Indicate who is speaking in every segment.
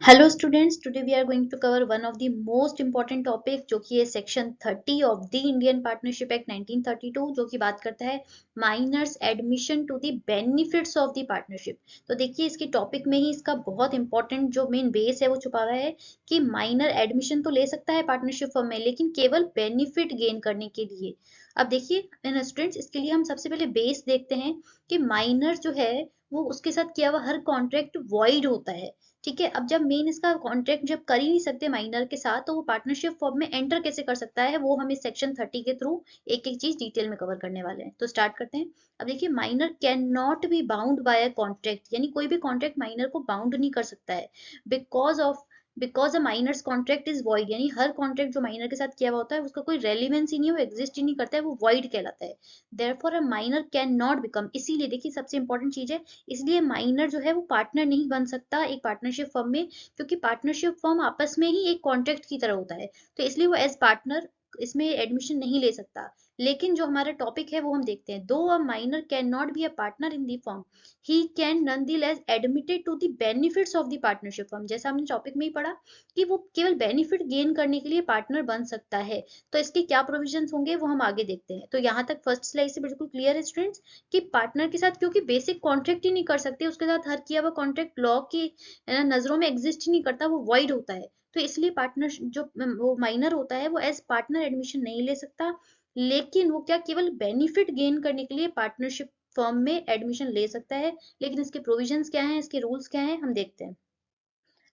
Speaker 1: Hello students, today we are going to cover one of the most important topic जो कि है section 30 of the Indian Partnership Act 1932 जो कि बात करता है minor's admission to the benefits of the partnership. तो देखिए इसके टॉपिक में ही इसका बहुत इंपॉर्टेंट जो मेन बेस है वो छुपा हुआ है कि माइनर एडमिशन तो ले सकता है पार्टनरशिप फर्म में, लेकिन केवल बेनिफिट गेन करने के लिए। अब देखिए स्टूडेंट्स, इसके लिए हम सबसे पहले बेस देखते हैं कि माइनर जो है वो उसके साथ किया हुआ हर कॉन्ट्रैक्ट वॉइड होता है। ठीक है, अब जब मेन इसका कॉन्ट्रैक्ट जब कर ही नहीं सकते माइनर के साथ, तो वो पार्टनरशिप फॉर्म में एंटर कैसे कर सकता है, वो हम इस सेक्शन 30 के थ्रू एक एक चीज डिटेल में कवर करने वाले हैं। तो स्टार्ट करते हैं। अब देखिए, minor can not be bound by a contract, यानी कोई भी कॉन्ट्रैक्ट माइनर को बाउंड नहीं कर सकता है because a minor's contract is void, यानी हर कॉन्ट्रैक्ट जो माइनर के साथ किया हुआ होता है उसका कोई रेलिवेंस ही नहीं है, वो एग्जिस्ट ही नहीं करता है, वो वॉइड कहलाता है। Therefore a minor can not become, इसीलिए देखिए सबसे इंपॉर्टेंट चीज है, इसलिए माइनर जो है वो पार्टनर नहीं बन सकता एक पार्टनरशिप फर्म में, क्योंकि पार्टनरशिप फर्म आपस में ही एक कॉन्ट्रैक्ट की तरह होता है। तो इसलिए वो एज पार्टनर इसमें एडमिशन नहीं ले सकता। लेकिन जो हमारा टॉपिक है वो हम देखते हैं। Though a minor can not be a partner in the firm, he can nonetheless admitted to the benefits of the partnership firm. जैसा हमने टॉपिक में ही पढ़ा कि वो केवल बेनिफिट गेन करने के लिए पार्टनर बन सकता है। तो इसके क्या प्रोविजंस होंगे वो हम आगे देखते हैं। तो यहाँ तक फर्स्ट स्लाइड से बिल्कुल क्लियर है स्टूडेंट्स कि पार्टनर के साथ क्योंकि बेसिक कॉन्ट्रैक्ट ही नहीं कर सकते, उसके साथ हर किया हुआ कॉन्ट्रैक्ट लॉ की नजरों में एग्जिस्ट ही नहीं करता, वो वाइड होता है। तो इसलिए पार्टनर जो वो माइनर होता है वो एज पार्टनर एडमिशन नहीं ले सकता, लेकिन वो क्या केवल बेनिफिट गेन करने के लिए पार्टनरशिप फर्म में एडमिशन ले सकता है। लेकिन इसके प्रोविजंस क्या हैं, इसके रूल्स क्या हैं, हम देखते हैं।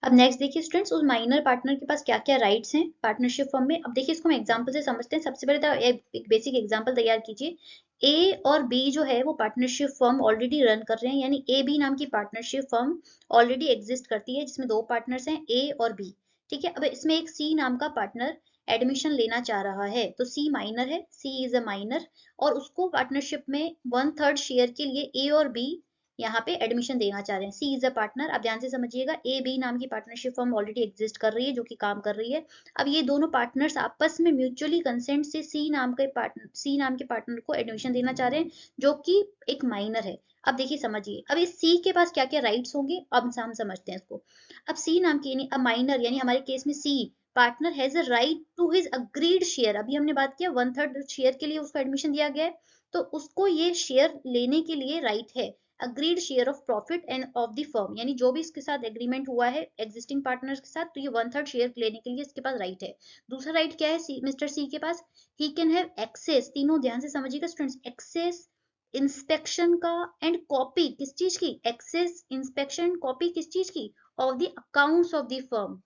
Speaker 1: अब नेक्स्ट देखिए स्टूडेंट्स, उस माइनर पार्टनर के पास क्या क्या राइट्स हैं पार्टनरशिप फर्म में। अब देखिए इसको हम एग्जांपल से समझते हैं। सबसे पहले तो एक बेसिक एग्जांपल तैयार कीजिए। ए और बी जो है वो पार्टनरशिप फर्म ऑलरेडी रन कर रहे हैं, यानी ए बी नाम की पार्टनरशिप फर्म ऑलरेडी एग्जिस्ट करती है जिसमें दो पार्टनर्स हैं, ए और बी। ठीक है, अब इसमें एक सी नाम का पार्टनर एडमिशन लेना चाह रहा है, तो सी माइनर है, सी इज अ माइनर, और उसको पार्टनरशिप में 1/3 शेयर के लिए ए और बी यहाँ पे एडमिशन देना चाह रहे हैं। सी इज अ पार्टनर। अब ध्यान से समझिएगा, ए बी नाम की पार्टनरशिप फर्म ऑलरेडी एग्जिस्ट कर रही है जो कि काम कर रही है। अब ये दोनों पार्टनर्स आपस में म्यूचुअली कंसेंट से सी नाम के पार्टनर को एडमिशन देना चाह रहे हैं जो कि एक माइनर है। अब देखिए समझिए, अब इस सी के पास क्या क्या राइट्स होंगे, अब हम समझते हैं इसको। अब सी नाम की यानी अब माइनर, यानी हमारे केस में C partner has a right to his agreed share. अभी हमने बात किया 1/3 शेयर के लिए उसको एडमिशन दिया गया है, तो उसको ये शेयर लेने के लिए राइट है, agreed share of profit end of the firm, यानी जो भी इसके साथ एग्रीमेंट हुआ है एग्जिस्टिंग पार्टनर्स के साथ, तो ये 1/3 शेयर लेने के लिए इसके पास राइट है। दूसरा राइट क्या है मिस्टर सी के पास, ही कैन हैव एक्सेस, तीनों ध्यान से समझिएगा स्टूडेंट्स, एक्सेस, इंस्पेक्शन का एंड कॉपी, किस चीज की, एक्सेस इंस्पेक्शन कॉपी किस चीज की, of the accounts of the firm.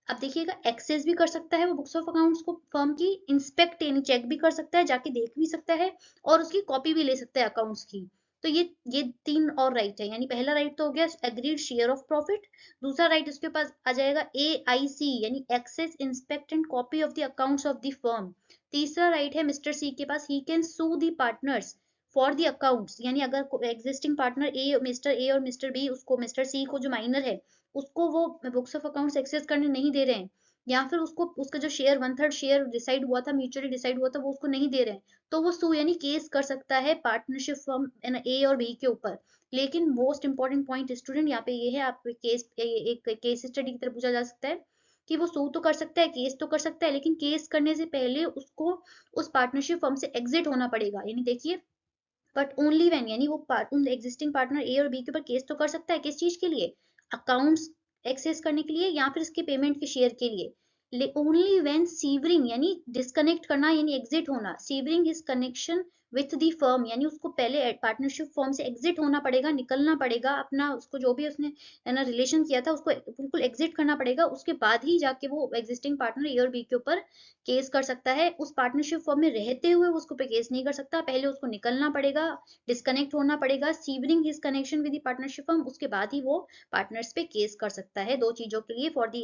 Speaker 1: अब देखिएगा, एक्सेस भी कर सकता है वो बुक्स ऑफ अकाउंट्स को फर्म की, इंस्पेक्ट यानी चेक भी कर सकता है, जाके देख भी सकता है, और उसकी कॉपी भी ले सकता है अकाउंट्स की। तो ये तीन और राइट है, यानी पहला राइट तो हो गया एग्रीड शेयर ऑफ प्रॉफिट। दूसरा राइट उसके पास आ जाएगा AIC, यानी access inspect and copy of the accounts of the firm. तीसरा राइट है मिस्टर सी के पास, he can sue the partners for the accounts, यानी अगर एग्जिस्टिंग पार्टनर मिस्टर ए और मिस्टर बी उसको मिस्टर सी को जो माइनर है उसको वो बुक्स ऑफ अकाउंट्स एक्सेस करने नहीं दे रहे हैं, या फिर उसको उसका जो शेयर 1/3 शेयर डिसाइड हुआ था, म्यूचुअली डिसाइड हुआ था, वो उसको नहीं दे रहे हैं, तो वो सू यानी केस कर सकता है पार्टनरशिप फर्म ए और बी के ऊपर। लेकिन मोस्ट इंपॉर्टेंट पॉइंट स्टूडेंट यहाँ पे ये है, आप केस एक केस स्टडी की तरह पूछा जा सकता है कि वो सू तो कर सकता है, केस तो कर सकता है, लेकिन केस करने से पहले उसको उस पार्टनरशिप फर्म से एग्जिट होना पड़ेगा। यानी देखिए, बट ओनली व्हेन, यानी वो उन एग्जिस्टिंग पार्टनर ए और बी के ऊपर केस तो कर सकता है, किस चीज के लिए, अकाउंट्स एक्सेस करने के लिए या फिर इसके पेमेंट के शेयर के लिए, ओनली व्हेन सीवरिंग यानी डिस्कनेक्ट करना यानी एग्जिट होना, severing his connection with the firm, यानी उसको पहले पार्टनरशिप फर्म से एग्जिट होना पड़ेगा, निकलना पड़ेगा, अपना उसको जो भी उसने है ना रिलेशन किया था उसको बिल्कुल एग्जिट करना पड़ेगा, उसके बाद ही जाके वो एग्जिस्टिंग पार्टनर ए और बी के ऊपर केस कर सकता है। उस पार्टनरशिप फर्म में रहते हुए वो उसको पे केस नहीं कर सकता, पहले उसको निकलना पड़ेगा, डिस्कनेक्ट होना पड़ेगा, severing his connection with the partnership firm, उसके बाद ही वो पार्टनर्स पे केस कर सकता है, दो चीजों के लिए, for the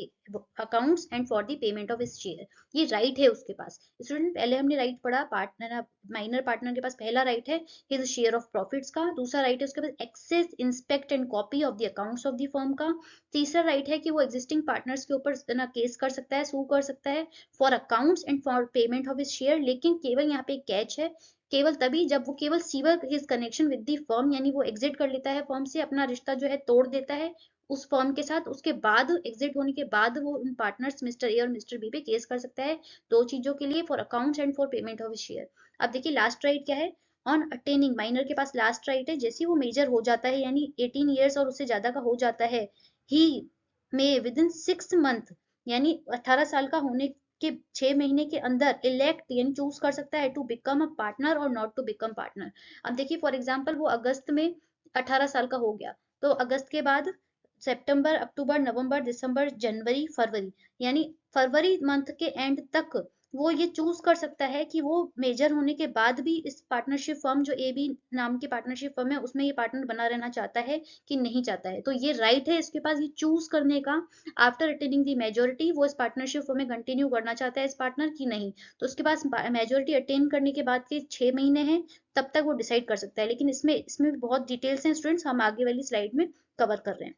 Speaker 1: accounts and for the payment of his share. ये राइट है उसके पास। स्टूडेंट पहले हमने राइट पढ़ा, पार्टनर माइनर पार्टनर के पास पहला राइट है हिज शेयर ऑफ प्रॉफिट्स का, दूसरा राइट है उसके पास access inspect and copy of the accounts of the firm का, तीसरा राइट है कि वो एग्जिस्टिंग पार्टनर्स के ऊपर ना केस कर सकता है, सू कर सकता है for accounts and for payment of his share. लेकिन केवल यहाँ पे एक कैच है, केवल तभी जब वो केवल sewer his connection with the firm, यानी वो एग्जिट कर लेता है फर्म से, अपना रिश्ता जो है तोड़ देता है, उस फर्म के साथ, उसके बाद एग्जिट होने के बाद वो उन पार्टनर्स मिस्टर ए और मिस्टर बी पे केस कर सकता है, दो चीजों के लिए, for accounts and for payment of share. अब देखिए लास्ट राइट क्या है, ऑन अटेनिंग, माइनर के पास लास्ट राइट है, जैसे ही वो मेजर हो जाता है यानी 18 ईयर्स और उससे ज्यादा का हो जाता है, ही मे विद इन 6 मंथ, यानी 18 साल का होने के 6 महीने के अंदर इलेक्ट यानी चूज कर सकता है टू बिकम अ पार्टनर और नॉट टू बिकम पार्टनर। अब देखिए फॉर एग्जाम्पल वो अगस्त में 18 साल का हो गया, तो अगस्त के बाद सितंबर, अक्टूबर, नवंबर, दिसंबर, जनवरी, फरवरी, यानी फरवरी मंथ के एंड तक वो ये चूज कर सकता है कि वो मेजर होने के बाद भी इस पार्टनरशिप फर्म जो ए बी नाम की पार्टनरशिप फर्म है उसमें ये पार्टनर बना रहना चाहता है कि नहीं चाहता है। तो ये राइट है इसके पास ये चूज करने का, आफ्टर अटेनिंग दी मेजोरिटी वो इस पार्टनरशिप फर्म में कंटिन्यू करना चाहता है इस पार्टनर की नहीं। तो उसके पास मेजोरिटी अटेन करने के बाद के 6 महीने हैं, तब तक वो डिसाइड कर सकता है। लेकिन इसमें इसमें भी बहुत डिटेल्स हैं स्टूडेंट्स, हम आगे वाली स्लाइड में कवर कर रहे हैं।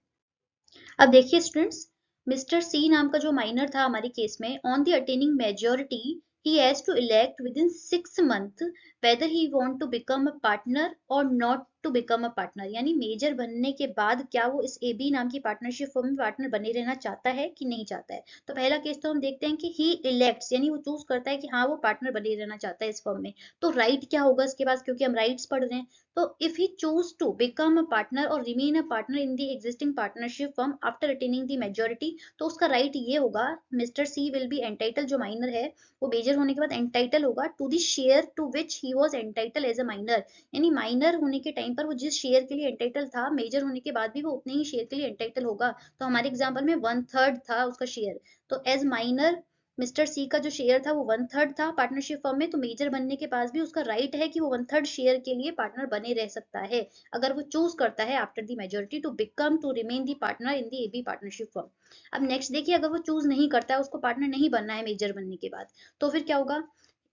Speaker 1: अब देखिए स्टूडेंट्स, मिस्टर सी नाम का जो माइनर था हमारे केस में, on the attaining majority he has to elect within 6 months whether he want to become a partner or not to become a partner, यानी मेजर बनने के बाद क्या वो इस ए बी नाम की पार्टनरशिप फर्म में पार्टनर बने रहना चाहता है कि नहीं चाहता है। तो पहला केस तो हम देखते हैं कि ही इलेक्ट्स यानी वो चूज करता है कि हाँ वो पार्टनर बने रहना चाहता है इस फर्म में। तो राइट क्या होगा इसके पास, क्योंकि हम राइट्स पढ़ रहे हैं, तो if he choose to become a partner और remain a partner in the existing partnership firm after attaining the majority, तो उसका राइट ये होगा, mister C will be entitle, जो माइनर है वो मेजर होने के बाद एंटाइटल होगा to the share to which he was entitle as a minor, यानी माइनर होने के टाइम पर वो जिस शेयर के लिए एंटाइटल था, मेजर होने के बाद भी वो उतने ही शेयर के लिए एंटाइटल होगा। तो हमारे एग्जाम्पल में 1/3 था उसका शेयर, तो एज माइनर मिस्टर सी का जो शेयर था वो 1/3 था पार्टनरशिप फर्म में, तो मेजर बनने के पास भी उसका राइट है कि वो 1/3 शेयर के लिए पार्टनर बने रह सकता है अगर वो चूज करता है after the majority to become to remain the partner in the AB partnership firm. अब नेक्स्ट देखिए, अगर वो चूज नहीं करता है, उसको पार्टनर नहीं बनना है मेजर बनने के बाद, तो फिर क्या होगा,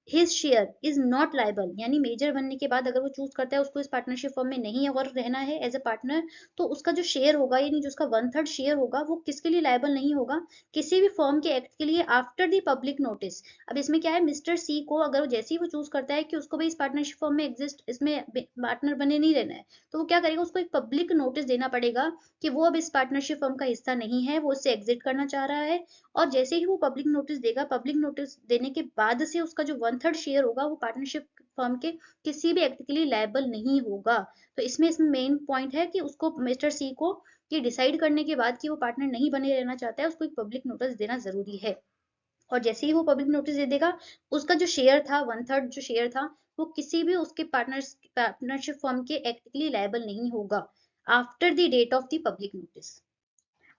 Speaker 1: his share is not liable, यानी मेजर बनने के बाद अगर वो चूज करता है उसको इस पार्टनरशिप फर्म में नहीं और रहना है एज अ पार्टनर, तो उसका जो शेयर होगा यानी जो उसका 1/3 शेयर होगा वो किसके लिए लाइबल नहीं होगा, किसी भी फर्म के एक्ट के लिए आफ्टर दी पब्लिक नोटिस। अब इसमें क्या है, मिस्टर सी को अगर वो जैसे ही वो चूज करता है कि उसको भी इस पार्टनरशिप फर्म में एग्जिस्ट इसमें पार्टनर बने नहीं रहना है, तो वो क्या करेगा, उसको एक पब्लिक नोटिस देना पड़ेगा कि वो अब इस पार्टनरशिप फर्म का हिस्सा नहीं है, वो इससे एग्जिट करना चाह रहा है। और जैसे ही वो पब्लिक नोटिस देगा, पब्लिक नोटिस देने के बाद से उसका जो 1/3 शेयर होगा वो पार्टनरशिप फर्म के किसी भी एक्ट के लिए लायबल नहीं होगा। तो इसमें मेन पॉइंट है कि उसको मिस्टर सी को ये डिसाइड करने के बाद कि वो पार्टनर नहीं बने रहना चाहता है, उसको एक पब्लिक नोटिस देना जरूरी है। और जैसे ही वो पब्लिक नोटिस दे देगा, उसका जो शेयर था 1/3 जो शेयर था वो किसी भी उसके पार्टनरशिप फर्म के एक्ट के लिए लायबल नहीं होगा after the date of the public notice.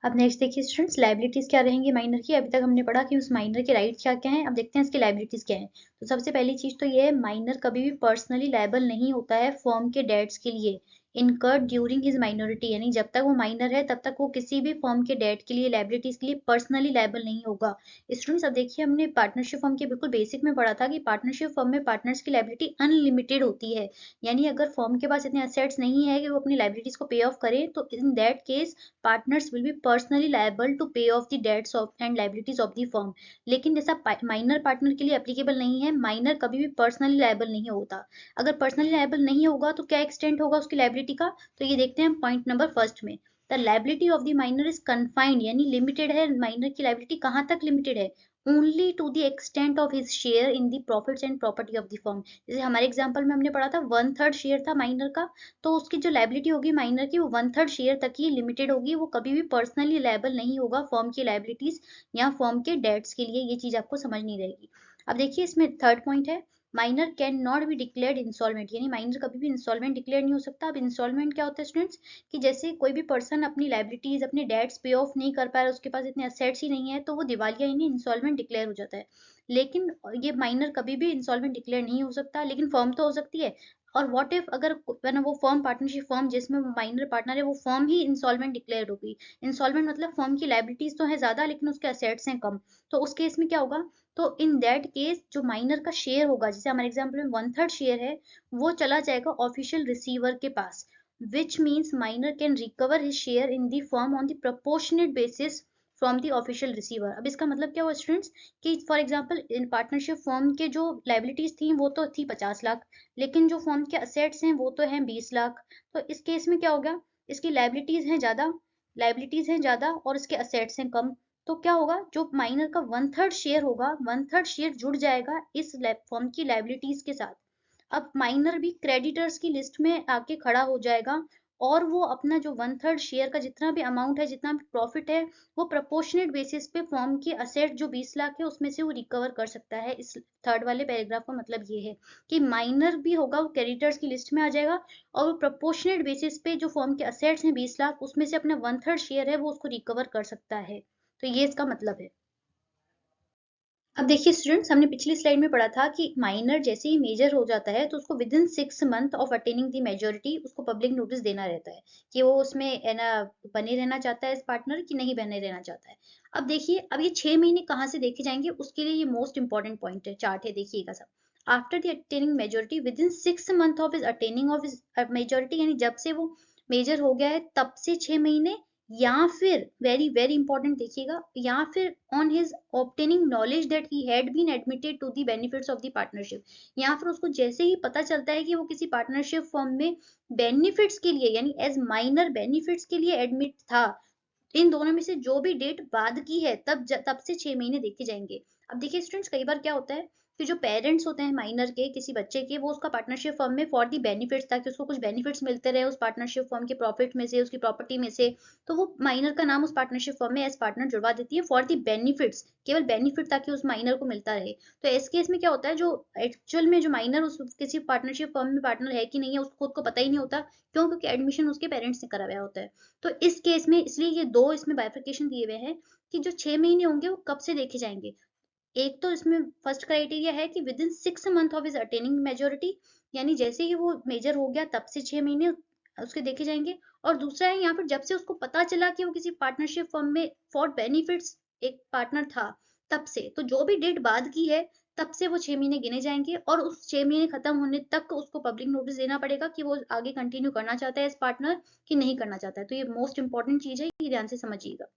Speaker 1: अब नेक्स्ट देखिए स्टूडेंट्स, लाइबिलिटीज क्या रहेंगी माइनर की। अभी तक हमने पढ़ा कि उस माइनर के राइट क्या क्या हैं, अब देखते हैं इसकी लाइबिलिटीज क्या है। तो सबसे पहली चीज तो ये है, माइनर कभी भी पर्सनली लायबल नहीं होता है फर्म के डेट्स के लिए इनकर्ड ड्यूरिंग हिज माइनॉरिटी, यानी जब तक वो माइनर है तब तक वो किसी भी फर्म के डेट के लिए लाइबिलिटीज के लिए पर्सनली लायबल नहीं होगा। स्टूडेंट्स अब देखिए, हमने पार्टनरशिप फर्म के बिल्कुल बेसिक में पढ़ा था कि पार्टनरशिप फर्म में पार्टनर्स की लाइबिलिटी अनलिमिटेड होती है, यानी अगर फर्म के पास इतने असेट्स नहीं है कि वो अपनी लाइबिलिटीज को पे ऑफ करे, तो in that case partners will be personally liable to pay off the debts of and liabilities of the firm। लेकिन जैसा माइनर पार्टनर के लिए एप्लीकेबल नहीं है, माइनर कभी भी पर्सनली लायबल नहीं होता। अगर पर्सनली लायबल नहीं होगा तो क्या एक्सटेंट होगा उसकी लाइबिलिटी का, तो ये देखते हैं पॉइंट नंबर फर्स्ट में, the liability of the minor is confined, यानी लिमिटेड है, माइनर की लाइबिलिटी कहाँ तक लिमिटेड है, only to the extent of his share in the profits and property of the firm. जैसे हमारे एग्जांपल में हमने पढ़ा था 1/3 शेयर था माइनर का, तो उसकी जो लाइबिलिटी होगी माइनर की वो 1/3 शेयर तक ही लिमिटेड होगी, वो कभी भी पर्सनली लायबल नहीं होगा फर्म की लाइबिलिटीज या फर्म के डेट्स के लिए, ये चीज आपको समझनी रहेगी। अब देखिए इसमें थर्ड पॉइंट है, minor can not be declared installment, यानी माइनर कभी भी इंस्टॉलमेंट डिक्लेयर नहीं हो सकता। अब इंस्टॉलमेंट क्या होता है स्टूडेंट्स, कि जैसे कोई भी पर्सन अपनी लाइबिलिटीज अपने डेट्स पे ऑफ नहीं कर पा रहा है, उसके पास इतने असेट्स ही नहीं है, तो वो दिवालिया यानी इंस्टॉलमेंट डिक्लेयर हो जाता है। लेकिन ये माइनर कभी भी इंस्टॉलमेंट डिक्लेयर नहीं हो सकता, लेकिन फर्म तो हो सकती है। और व्हाट इफ अगर वो फर्म पार्टनरशिप फर्म जिसमें वो माइनर पार्टनर है वो फर्म ही इंस्टॉलमेंट डिक्लेयर होगी, इंस्टॉलमेंट मतलब फर्म की लाइबिलिटीज तो है ज्यादा लेकिन उसके असेट्स हैं कम, तो उस केस में क्या होगा, तो इन दैट केस जो माइनर का शेयर होगा, जैसे हमारे एग्जाम्पल में 1/3 शेयर है, वो चला जाएगा ऑफिशियल रिसीवर के पास, which means minor can recover his share in the firm on the proportionate basis from the official receiver. अब इसका मतलब क्या हुआ स्टूडेंट्स, कि for example in partnership firm के जो लाइबिलिटीज थी वो तो थी 50 लाख, लेकिन जो फर्म के असेट्स हैं वो तो हैं 20 लाख, तो इस केस में क्या होगा, इसकी लाइबिलिटीज हैं ज्यादा, लाइबिलिटीज हैं ज्यादा और इसके असेट्स हैं कम, तो क्या होगा, जो माइनर का 1/3 शेयर होगा, 1/3 शेयर जुड़ जाएगा इस फर्म की लाइबिलिटीज के साथ। अब माइनर भी क्रेडिटर्स की लिस्ट में आके खड़ा हो जाएगा और वो अपना जो 1/3 शेयर का जितना भी अमाउंट है, जितना भी प्रॉफिट है, वो प्रोपोर्शनेट बेसिस पे फर्म की असेट जो 20 लाख है उसमें से वो रिकवर कर सकता है। इस थर्ड वाले पैराग्राफ का मतलब ये है कि माइनर भी होगा वो क्रेडिटर्स की लिस्ट में आ जाएगा और वो प्रोपोर्शनेट बेसिस पे जो फर्म के असेट्स हैं 20 लाख, उसमें से अपना 1/3 शेयर है वो उसको रिकवर कर सकता है। तो ये इसका मतलब है। अब देखिए स्टूडेंट्स, हमने पिछली स्लाइड में पढ़ा था कि माइनर जैसे ही मेजर हो जाता है तो उसको with in 6 month of attaining the majority उसको पब्लिक नोटिस देना रहता है कि वो उसमें है ना बने रहना चाहता है इस पार्टनर की नहीं बने रहना चाहता है। अब देखिए, अब ये 6 महीने कहाँ से देखे जाएंगे, उसके लिए ये मोस्ट इंपॉर्टेंट पॉइंट है, चार्ट है, देखिएगा सब। After the attaining majority with in 6 month of is attaining of is majority, यानी जब से वो मेजर हो गया है तब से 6 महीने, या फिर वेरी वेरी इंपॉर्टेंट देखिएगा, या फिर on his obtaining knowledge that he had been admitted to the benefits of the partnership, या फिर उसको जैसे ही पता चलता है कि वो किसी पार्टनरशिप फर्म में बेनिफिट्स के लिए यानी एज माइनर बेनिफिट्स के लिए एडमिट था। इन दोनों में से जो भी डेट बाद की है तब से 6 महीने देखे जाएंगे। अब देखिए स्टूडेंट्स, कई बार क्या होता है कि जो पेरेंट्स होते हैं माइनर के किसी बच्चे के, वो उसका पार्टनरशिप फर्म में फॉर दी बेनिफिट्स, ताकि उसको कुछ बेनिफिट्स मिलते रहे उस पार्टनरशिप फर्म के प्रॉफिट में से, उसकी प्रॉपर्टी में से, तो वो माइनर का नाम उस पार्टनरशिप फर्म में एज पार्टनर जुड़वा देती है फॉर दी बेनिफिट्स, केवल बेनिफिट ताकि उस माइनर को मिलता रहे। तो इस केस में क्या होता है, जो एक्चुअल में जो माइनर उस किसी पार्टनरशिप फर्म में पार्टनर है कि नहीं है उसको खुद को पता ही नहीं होता। क्यों? क्योंकि एडमिशन उसके पेरेंट्स ने कराया होता है। तो इस केस में इसलिए ये दो इसमें बाइफर्केशन दिए हुए हैं कि जो 6 महीने होंगे वो कब से देखे जाएंगे। एक तो इसमें फर्स्ट क्राइटेरिया है कि with in 6 month of is attaining majority, यानी जैसे ही वो मेजर हो गया तब से 6 महीने उसके देखे जाएंगे। और दूसरा है यहाँ पर जब से उसको पता चला कि वो किसी पार्टनरशिप फर्म में फॉर बेनिफिट्स एक पार्टनर था, तब से, तो जो भी डेट बाद की है तब से वो 6 महीने गिने जाएंगे और उस 6 महीने खत्म होने तक उसको पब्लिक नोटिस देना पड़ेगा कि वो आगे कंटिन्यू करना चाहता है इस पार्टनर कि नहीं करना चाहता है। तो ये मोस्ट इंपॉर्टेंट चीज है, ये ध्यान से समझिएगा।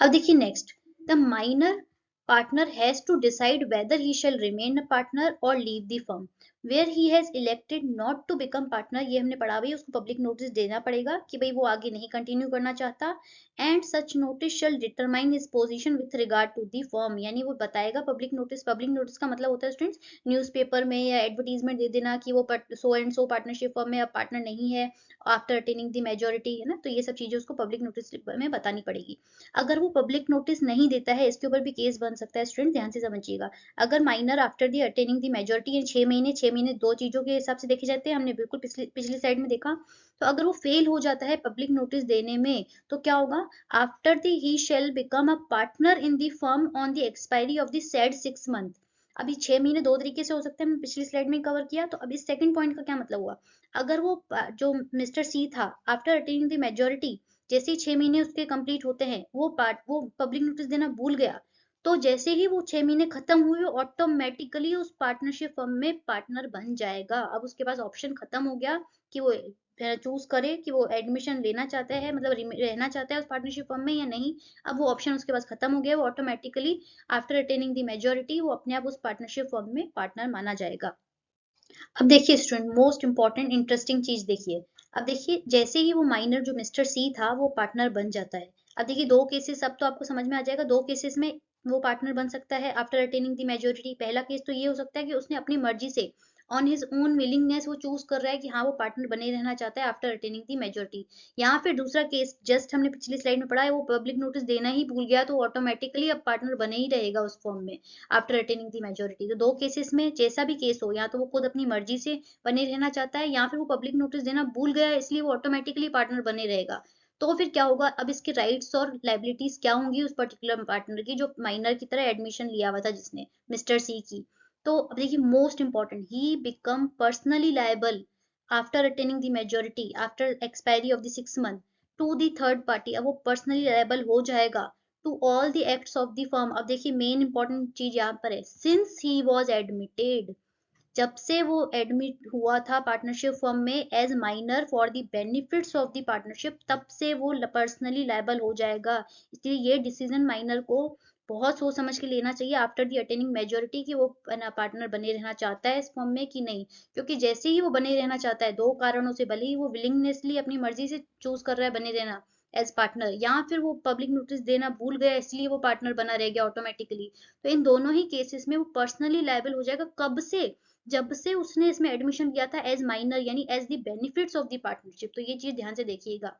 Speaker 1: अब देखिए next, the minor partner has to decide whether he shall remain a partner और leave the firm where he has elected not to become partner. ये हमने पढ़ा हुआ है, उसको पब्लिक नोटिस देना पड़ेगा कि भाई वो आगे नहीं कंटिन्यू करना चाहता। And such notice shall determine his position with regard to the firm, यानी वो बताएगा पब्लिक नोटिस का मतलब होता है स्टूडेंट्स न्यूज़पेपर में या एडवर्टीजमेंट दे देना कि वो so and so partnership firm में अब पार्टनर नहीं है आफ्टर अटेनिंग द मेजोरिटी, है ना। तो ये सब चीजें उसको पब्लिक नोटिस में बतानी पड़ेगी। अगर वो पब्लिक नोटिस नहीं देता है, इसके ऊपर भी केस बन सकता है स्टूडेंट, ध्यान से समझिएगा। अगर minor after the attaining the majority, 6 महीने दो चीजों के हिसाब से देखे जाते हैं, हमने बिल्कुल पिछली पिछली साइड में देखा। तो अगर वो फेल हो जाता है पब्लिक नोटिस देने में, तो क्या होगा, after the he shall become a partner in the firm on the expiry of the said 6 month. अभी 6 महीने दो तरीके से हो सकते हैं, पिछली स्लाइड में कवर किया। तो अभी सेकंड पॉइंट का क्या मतलब हुआ, अगर वो जो मिस्टर सी था आफ्टर अटेनिंग द मेजोरिटी, जैसे ही 6 महीने उसके कंप्लीट होते हैं वो पब्लिक नोटिस देना भूल गया, तो जैसे ही वो 6 महीने खत्म हुए ऑटोमेटिकली उस पार्टनरशिप फर्म में पार्टनर बन जाएगा। अब उसके पास ऑप्शन खत्म हो गया कि वो चूज करे कि वो एडमिशन लेना चाहता है, मतलब रहना चाहता है उस पार्टनरशिप फर्म में या नहीं। अब वो ऑप्शन उसके पास खत्म हो गया, वो automatically after attaining the majority वो अपने आप उस पार्टनरशिप फर्म में पार्टनर माना जाएगा। अब देखिए स्टूडेंट, मोस्ट इंपॉर्टेंट इंटरेस्टिंग चीज देखिए। अब देखिए, जैसे ही वो माइनर जो मिस्टर सी था वो पार्टनर बन जाता है। अब देखिए दो केसेस, अब तो आपको समझ में आ जाएगा, दो केसेस में वो पार्टनर बन सकता है आफ्टर अटेनिंग द मेजोरिटी। पहला केस तो ये हो सकता है कि उसने अपनी मर्जी से ऑन हिज ओन विलिंगनेस वो चूज कर रहा है कि हाँ वो पार्टनर बने रहना चाहता है आफ्टर अटेनिंग द मेजोरिटी। या फिर दूसरा केस जस्ट हमने पिछली स्लाइड में पढ़ा है, वो पब्लिक नोटिस देना ही भूल गया तो ऑटोमेटिकली अब पार्टनर बने ही रहेगा उस फॉर्म में आफ्टर अटेनिंग दी मेजोरिटी। तो दो केसेस में जैसा भी केस हो, या तो वो खुद अपनी मर्जी से बने रहना चाहता है या फिर वो पब्लिक नोटिस देना भूल गया है इसलिए वो ऑटोमेटिकली पार्टनर बने रहेगा। तो फिर क्या होगा, अब इसके राइट्स और लाइबिलिटीज क्या होंगी उस पर्टिकुलर पार्टनर की जो माइनर की तरह एडमिशन लिया हुआ था जिसने, मिस्टर सी की। तो अब देखिए most important, he become personally liable after attaining the majority after expiry of the 6 month to the third party. अब वो पर्सनली लायबल हो जाएगा to all the acts of the firm. अब देखिए मेन इंपॉर्टेंट चीज यहाँ पर है, सिंस ही वॉज एडमिटेड, जब से वो एडमिट हुआ था पार्टनरशिप फर्म में as minor for the benefits of the partnership, तब से वो पर्सनली लायबल हो जाएगा। इसलिए ये डिसीजन माइनर को बहुत सोच समझ के लेना चाहिए आफ्टर द अटेनिंग मेजोरिटी कि वो पार्टनर बने रहना चाहता है इस फर्म में कि नहीं। क्योंकि जैसे ही वो बने रहना चाहता है, दो कारणों से, भले ही वो विलिंगनेसली अपनी मर्जी से चूज कर रहा है बने रहना, एज पार्टनर, या फिर वो पब्लिक नोटिस देना भूल गया इसलिए वो पार्टनर बना रह गया ऑटोमेटिकली, तो इन दोनों ही केसेस में वो पर्सनली लायबल हो जाएगा। कब से? जब से उसने इसमें एडमिशन लिया था एज माइनर, यानी as the benefits of the partnership. तो ये चीज ध्यान से देखिएगा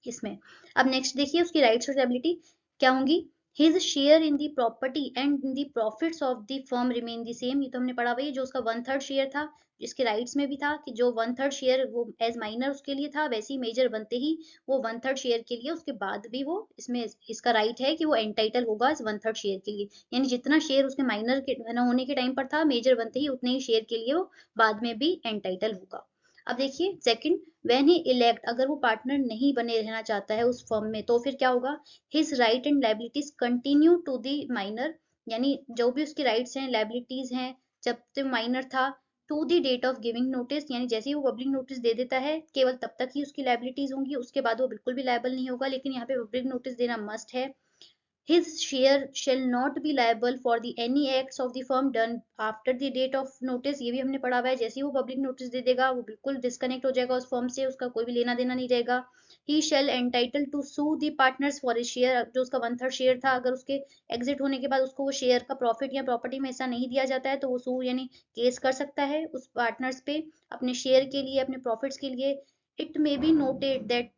Speaker 1: इसमें। अब नेक्स्ट देखिए उसकी राइट्स और एबिलिटी क्या होंगी। His share in the property and in the profits of the firm remain the same, ये तो हमने पढ़ा भाई। जो उसका 1/3 शेयर था, जिसके राइट्स में भी था कि जो 1/3 शेयर वो एज माइनर उसके लिए था, वैसे ही मेजर बनते ही वो 1/3 शेयर के लिए उसके बाद भी वो इसमें इसका राइट है कि वो एंटाइटल होगा इस 1/3 शेयर के लिए। यानी जितना शेयर उसके माइनर के न होने के टाइम पर था, मेजर बनते ही उतने ही शेयर के लिए वो बाद में भी एंटाइटल होगा। अब देखिए सेकंड, व्हेन ही इलेक्ट, अगर वो पार्टनर नहीं बने रहना चाहता है उस फर्म में, तो फिर क्या होगा। His right and liabilities continue to the minor, यानी जो भी उसके राइट्स हैं लाइबिलिटीज हैं जब तक माइनर था, to the date of giving notice, यानी जैसे ही वो पब्लिक नोटिस दे देता है केवल तब तक ही उसकी लाइबिलिटीज होंगी, उसके बाद वो बिल्कुल भी लायबल नहीं होगा। लेकिन यहाँ पे पब्लिक नोटिस देना मस्ट है। His share shall not be liable for the any acts of the firm done after the date of notice, ये भी हमने पढ़ा हुआ है। जैसे ही वो पब्लिक नोटिस दे देगा वो बिल्कुल डिस्कनेक्ट हो जाएगा उस फर्म से, उसका कोई भी लेना देना नहीं रहेगा। He shall entitled to sue the partners for his share, जो उसका 1/3 शेयर था, अगर उसके एग्जिट होने के बाद उसको वो शेयर का प्रॉफिट या प्रॉपर्टी में ऐसा नहीं दिया जाता है, तो वो सू यानी केस कर सकता है उस पार्टनर्स पे अपने शेयर के लिए, अपने प्रॉफिट्स के लिए। It may be noted that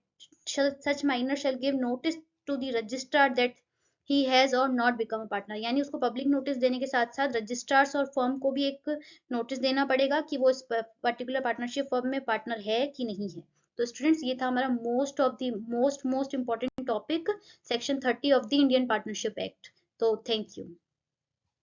Speaker 1: such minor shall give notice to the registrar that he has और नॉट बिकम अ पार्टनर, यानी उसको पब्लिक नोटिस देने के साथ साथ रजिस्ट्रार्स और फर्म को भी एक नोटिस देना पड़ेगा कि वो इस पर्टिकुलर पार्टनरशिप फर्म में पार्टनर है कि नहीं है। तो स्टूडेंट्स ये था हमारा most of the most important topic section 30 of the Indian Partnership act. तो थैंक यू।